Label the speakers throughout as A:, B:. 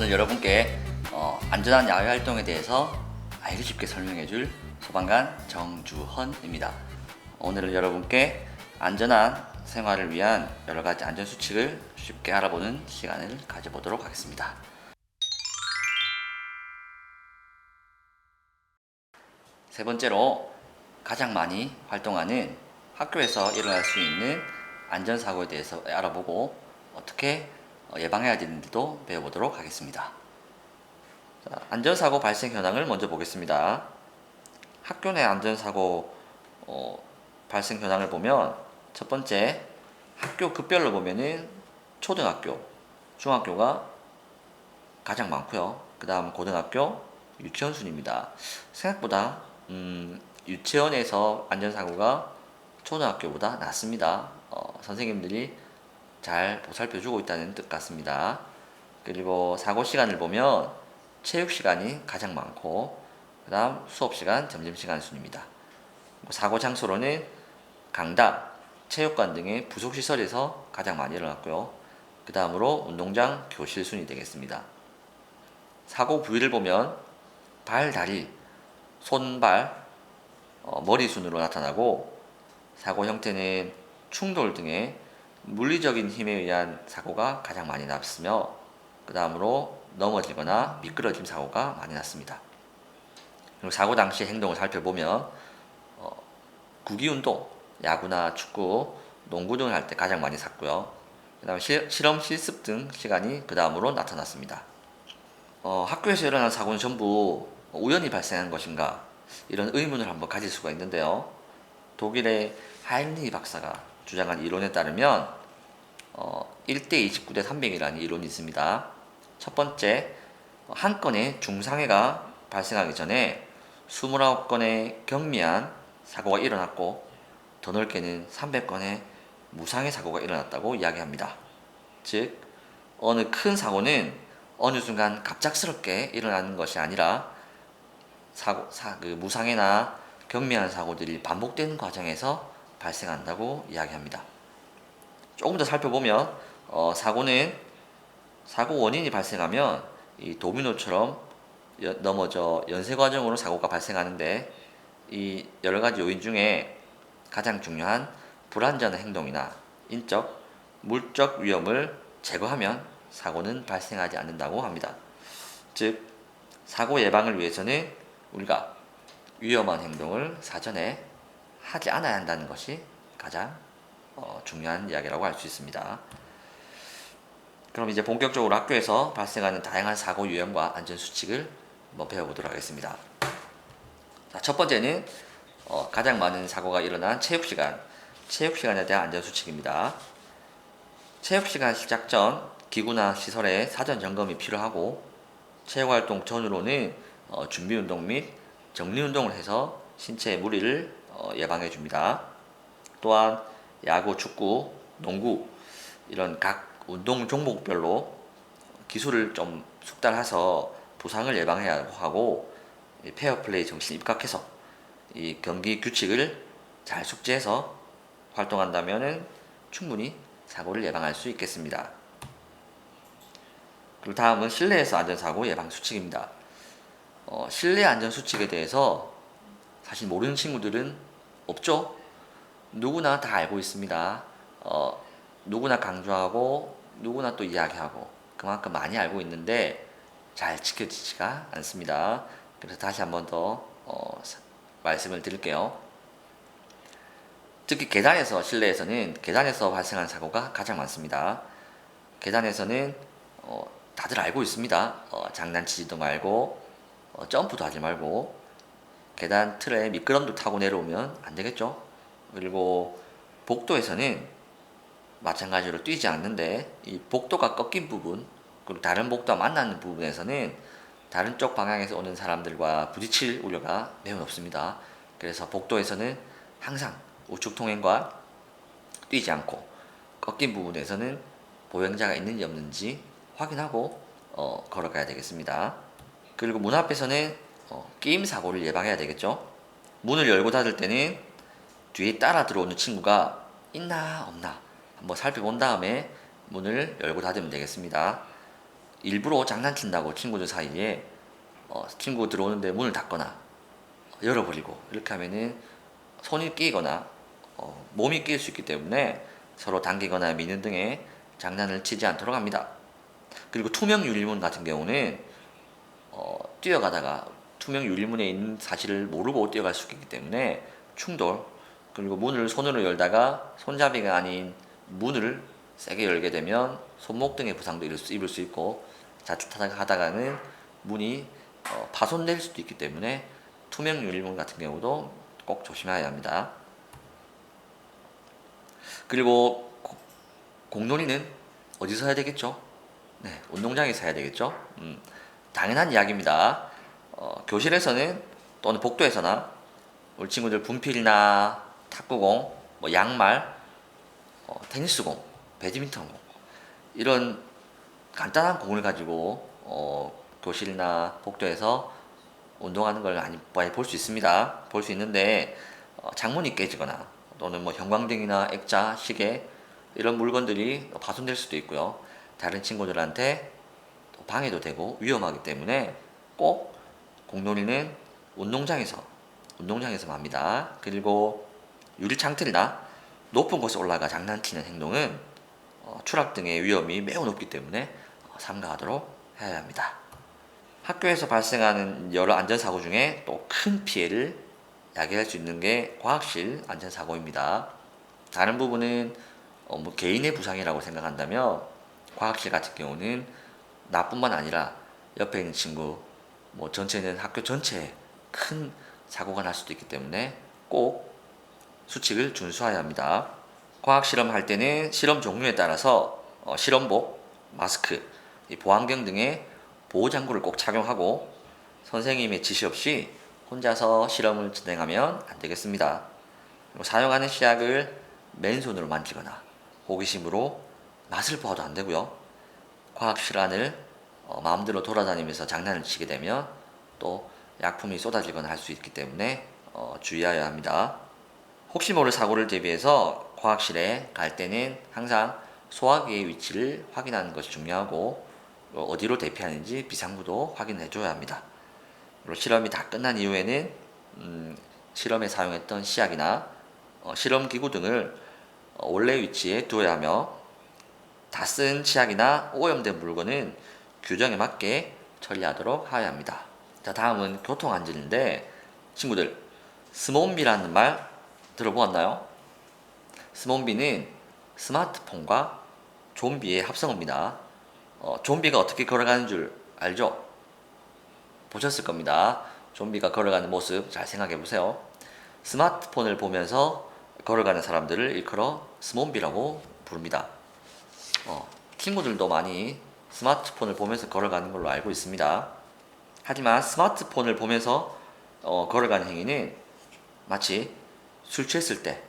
A: 오늘 여러분께 안전한 야외 활동에 대해서 알기 쉽게 설명해줄 소방관 정주헌입니다. 오늘은 여러분께 안전한 생활을 위한 여러가지 안전수칙을 쉽게 알아보는 시간을 가져보도록 하겠습니다. 세 번째로 가장 많이 활동하는 학교에서 일어날 수 있는 안전사고에 대해서 알아보고 어떻게 예방해야 되는지도 배워보도록 하겠습니다. 자, 안전사고 발생 현황을 먼저 보겠습니다. 학교 내 안전사고 발생 현황을 보면 첫 번째, 학교 급별로 보면은 초등학교, 중학교가 가장 많고요. 그 다음 고등학교, 유치원 순입니다. 생각보다 유치원에서 안전사고가 초등학교보다 낮습니다. 선생님들이 잘 보살펴주고 있다는 뜻 같습니다. 그리고 사고 시간을 보면 체육 시간이 가장 많고, 그 다음 수업 시간, 점심시간 순입니다. 사고 장소로는 강당, 체육관 등의 부속시설에서 가장 많이 일어났고요. 그 다음으로 운동장, 교실 순이 되겠습니다. 사고 부위를 보면 발, 다리, 손발, 머리 순으로 나타나고, 사고 형태는 충돌 등의 물리적인 힘에 의한 사고가 가장 많이 났으며, 그 다음으로 넘어지거나 미끄러짐 사고가 많이 났습니다. 그리고 사고 당시 행동을 살펴보면 구기운동, 야구나 축구, 농구 등을 할 때 가장 많이 샀고요. 그 다음에 실험 실습 등 시간이 그 다음으로 나타났습니다. 학교에서 일어난 사고는 전부 우연히 발생한 것인가, 이런 의문을 한번 가질 수가 있는데요. 독일의 하임리히 박사가 주장한 이론에 따르면 1대 29대 300이라는 이론이 있습니다. 첫 번째, 한 건의 중상해가 발생하기 전에 29건의 경미한 사고가 일어났고, 더 넓게는 300건의 무상해 사고가 일어났다고 이야기합니다. 즉, 어느 큰 사고는 어느 순간 갑작스럽게 일어나는 것이 아니라 무상해나 경미한 사고들이 반복되는 과정에서 발생한다고 이야기합니다. 조금 더 살펴보면 사고는 사고 원인이 발생하면 이 도미노처럼 넘어져 연쇄 과정으로 사고가 발생하는데, 이 여러 가지 요인 중에 가장 중요한 불안전한 행동이나 인적, 물적 위험을 제거하면 사고는 발생하지 않는다고 합니다. 즉, 사고 예방을 위해서는 우리가 위험한 행동을 사전에 하지 않아야 한다는 것이 가장 중요한 이야기라고 할 수 있습니다. 그럼 이제 본격적으로 학교에서 발생하는 다양한 사고 유형과 안전수칙을 한번 배워보도록 하겠습니다. 자, 첫 번째는 가장 많은 사고가 일어난 체육시간에 대한 안전수칙입니다. 체육시간 시작 전 기구나 시설의 사전 점검이 필요하고, 체육활동 전후로는 준비운동 및 정리운동을 해서 신체의 무리를 예방해 줍니다. 또한 야구, 축구, 농구 이런 각 운동 종목별로 기술을 좀 숙달해서 부상을 예방해야 하고, 페어플레이 정신에 입각해서 이 경기 규칙을 잘 숙지해서 활동한다면 충분히 사고를 예방할 수 있겠습니다. 그리고 다음은 실내에서 안전사고 예방 수칙입니다. 실내 안전수칙에 대해서 사실 모르는 친구들은 없죠? 누구나 다 알고 있습니다. 누구나 강조하고 누구나 또 이야기하고 그만큼 많이 알고 있는데 잘 지켜지지가 않습니다. 그래서 다시 한번 더 말씀을 드릴게요. 특히 실내에서는 계단에서 발생하는 사고가 가장 많습니다. 계단에서는 다들 알고 있습니다. 장난치지도 말고 점프도 하지 말고 계단 틀에 미끄럼도 타고 내려오면 안 되겠죠. 그리고 복도에서는 마찬가지로 뛰지 않는데, 이 복도가 꺾인 부분, 그리고 다른 복도와 만나는 부분에서는 다른 쪽 방향에서 오는 사람들과 부딪힐 우려가 매우 높습니다. 그래서 복도에서는 항상 우측 통행과 뛰지 않고, 꺾인 부분에서는 보행자가 있는지 없는지 확인하고 걸어가야 되겠습니다. 그리고 문 앞에서는 끼임 사고를 예방해야 되겠죠. 문을 열고 닫을 때는 뒤에 따라 들어오는 친구가 있나 없나 한번 살펴본 다음에 문을 열고 닫으면 되겠습니다. 일부러 장난친다고 친구들 사이에 친구 들어오는데 문을 닫거나 열어버리고 이렇게 하면은 손이 끼거나 몸이 끼일 수 있기 때문에 서로 당기거나 미는 등의 장난을 치지 않도록 합니다. 그리고 투명 유리문 같은 경우는 뛰어가다가 투명 유리문에 있는 사실을 모르고 뛰어갈 수 있기 때문에 충돌, 그리고 문을 손으로 열다가 손잡이가 아닌 문을 세게 열게 되면 손목 등의 부상도 입을 수 있고, 자칫하다가는 문이 파손될 수도 있기 때문에 투명 유리문 같은 경우도 꼭 조심해야 합니다. 그리고 공놀이는 어디서 해야 되겠죠? 네, 운동장에서 해야 되겠죠? 당연한 이야기입니다. 교실에서는 또는 복도에서나 우리 친구들 분필이나 탁구공, 뭐 양말, 테니스공, 배드민턴공 이런 간단한 공을 가지고 교실이나 복도에서 운동하는 걸 많이 볼 수 있습니다. 볼 수 있는데 창문이 깨지거나 또는 뭐 형광등이나 액자, 시계 이런 물건들이 파손될 수도 있고요. 다른 친구들한테 방해도 되고 위험하기 때문에 꼭 공놀이는 운동장에서 합니다. 그리고 유리창틀이나 높은 곳에 올라가 장난치는 행동은 추락 등의 위험이 매우 높기 때문에 삼가하도록 해야 합니다. 학교에서 발생하는 여러 안전사고 중에 또 큰 피해를 야기할 수 있는 게 과학실 안전사고입니다. 다른 부분은 뭐 개인의 부상이라고 생각한다면 과학실 같은 경우는 나뿐만 아니라 옆에 있는 친구, 뭐 전체는 학교 전체에 큰 사고가 날 수도 있기 때문에 꼭 수칙을 준수해야 합니다. 과학 실험 할 때는 실험 종류에 따라서 실험복, 마스크, 보안경 등의 보호장구를 꼭 착용하고 선생님의 지시 없이 혼자서 실험을 진행하면 안 되겠습니다. 사용하는 시약을 맨손으로 만지거나 호기심으로 맛을 보아도 안 되고요. 과학실 안을 마음대로 돌아다니면서 장난을 치게 되면 또 약품이 쏟아지거나 할 수 있기 때문에 주의해야 합니다. 혹시 모를 사고를 대비해서 과학실에 갈 때는 항상 소화기의 위치를 확인하는 것이 중요하고 어디로 대피하는지 비상구도 확인해 줘야 합니다. 그리고 실험이 다 끝난 이후에는 실험에 사용했던 시약이나 실험기구 등을 원래 위치에 두어야 하며 다 쓴 치약이나 오염된 물건은 규정에 맞게 처리하도록 해야 합니다. 자, 다음은 교통안전인데 친구들, 스몬비라는 말 들어보았나요? 스몬비는 스마트폰과 좀비의 합성어입니다. 좀비가 어떻게 걸어가는 줄 알죠? 보셨을 겁니다. 좀비가 걸어가는 모습 잘 생각해 보세요. 스마트폰을 보면서 걸어가는 사람들을 일컬어 스몬비라고 부릅니다. 친구들도 많이 스마트폰을 보면서 걸어가는 걸로 알고 있습니다. 하지만 스마트폰을 보면서 걸어가는 행위는 마치 술 취했을 때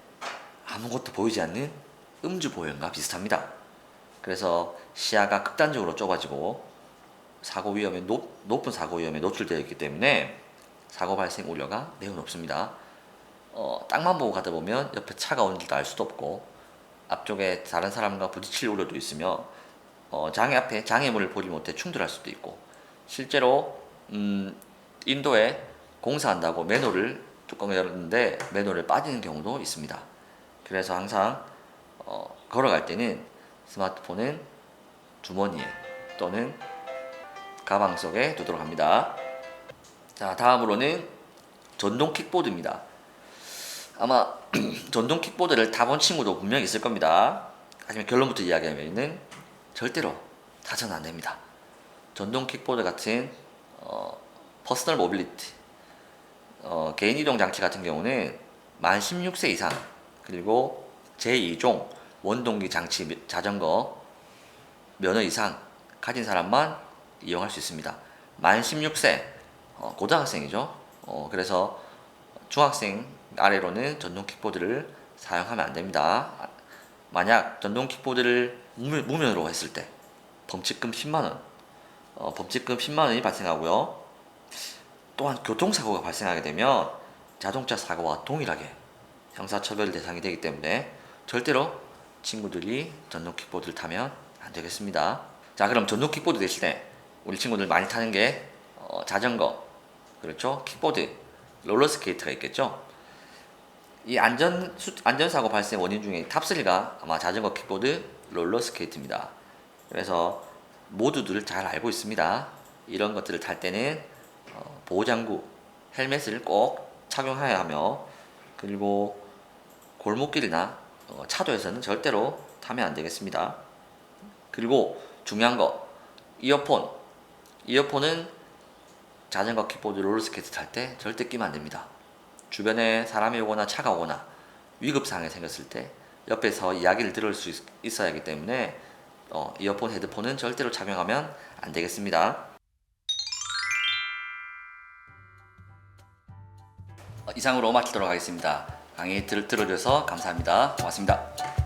A: 아무것도 보이지 않는 음주 보행과 비슷합니다. 그래서 시야가 극단적으로 좁아지고 높은 사고 위험에 노출되어 있기 때문에 사고 발생 우려가 매우 높습니다. 땅만 보고 가다 보면 옆에 차가 오는지도 알 수도 없고 앞쪽에 다른 사람과 부딪힐 우려도 있으며 장애물을 보지 못해 충돌할 수도 있고, 실제로 인도에 공사한다고 맨홀을 뚜껑을 열었는데 맨홀을 빠지는 경우도 있습니다. 그래서 항상 걸어갈 때는 스마트폰은 주머니에 또는 가방 속에 두도록 합니다. 자, 다음으로는 전동 킥보드입니다. 아마 전동 킥보드를 타본 친구도 분명히 있을 겁니다. 하지만 결론부터 이야기하면은 절대로 타서는 안 됩니다. 전동 킥보드 같은 퍼스널 모빌리티 개인 이동 장치 같은 경우는 만 16세 이상, 그리고 제2종 원동기 장치 자전거 면허 이상 가진 사람만 이용할 수 있습니다. 만 16세 고등학생이죠. 그래서 중학생 아래로는 전동 킥보드를 사용하면 안 됩니다. 만약 전동 킥보드를 무면허로 했을 때 범칙금 10만원, 범칙금 10만원이 발생하고요. 또한 교통사고가 발생하게 되면 자동차 사고와 동일하게 형사처벌 대상이 되기 때문에 절대로 친구들이 전동 킥보드를 타면 안 되겠습니다. 자, 그럼 전동 킥보드 대신에 우리 친구들 많이 타는 게 자전거, 그렇죠? 킥보드, 롤러스케이트가 있겠죠? 이 안전사고 발생 원인 중에 탑3가 아마 자전거, 킥보드, 롤러스케이트입니다. 그래서 모두들 잘 알고 있습니다. 이런 것들을 탈 때는 보호장구, 헬멧을 꼭 착용해야 하며, 그리고 골목길이나 차도에서는 절대로 타면 안 되겠습니다. 그리고 중요한 거, 이어폰은 자전거, 킥보드, 롤러스케이트 탈 때 절대 끼면 안 됩니다. 주변에 사람이 오거나 차가 오거나 위급 상황이 생겼을 때 옆에서 이야기를 들을 수 있어야 하기 때문에 이어폰, 헤드폰은 절대로 착용하면 안 되겠습니다. 이상으로 마치도록 하겠습니다. 강의 들어주셔서 감사합니다. 고맙습니다.